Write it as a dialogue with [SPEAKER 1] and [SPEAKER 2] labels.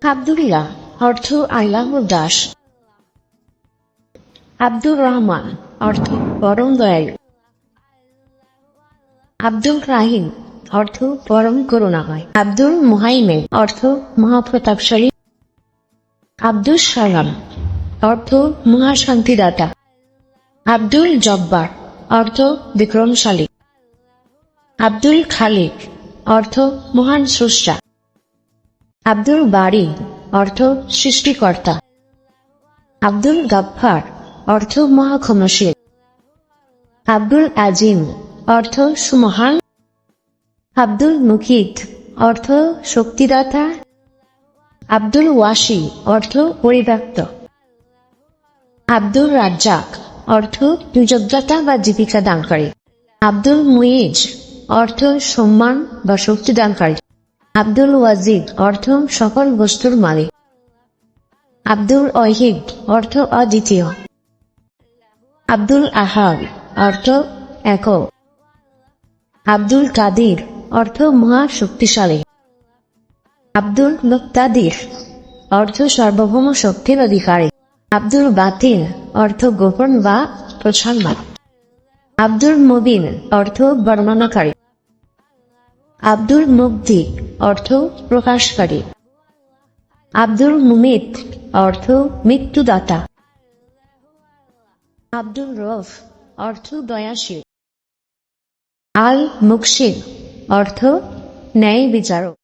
[SPEAKER 1] আব্দুল্লাহ অর্থ আল্লাহর দাস। আব্দুর রহমান অর্থ পরম দয়ালু। আব্দুল রাহিম অর্থ পরম করুণাময়। আব্দুল মুহাইমিন অর্থ মহাপ্রতাপশালী। আব্দুস সালাম অর্থ মহাশান্তিদাতা। আব্দুল জব্বার অর্থ বিক্রমশালী। আব্দুল খালিক অর্থ মহান স্রষ্টা। আব্দুল বারি অর্থ সৃষ্টিকর্তা। আব্দুল গাফফার অর্থ মহাক্ষমাশীল। আব্দুল আজিম অর্থ সুমহান। আব্দুল মুকিত অর্থ শক্তিদাতা। আব্দুল ওয়াসি অর্থ পরিব্যাপ্ত। আব্দুল রাজ্জাক অর্থ নিযোগদাতা বা জীবিকা দানকারী। আব্দুল মুইজ অর্থ সম্মান বা শক্তি দানকারী। আব্দুল ওয়াজিদ অর্থ সকল বস্তুর মালিক। আব্দুল ওয়াহিদ অর্থ অদ্বিতীয়। আব্দুল আহাদ অর্থ একক। আব্দুল কাদির অর্থ মহা শক্তিশালী। আব্দুল মুক্তাদির অর্থ সার্বভৌম শক্তির অধিকারী। আব্দুল বাতিন অর্থ গোপন বা প্রচ্ছন্ন। আব্দুল মুবিন অর্থ বর্ণনাকারী। আব্দুল মুবদি অর্থ প্রকাশকারী। আব্দুল মুমিত অর্থ মৃত্যুদাতা। আব্দুল রফ অর্থ দয়াশীল। আল মুকসিদ অর্থ ন্যায় বিচারক।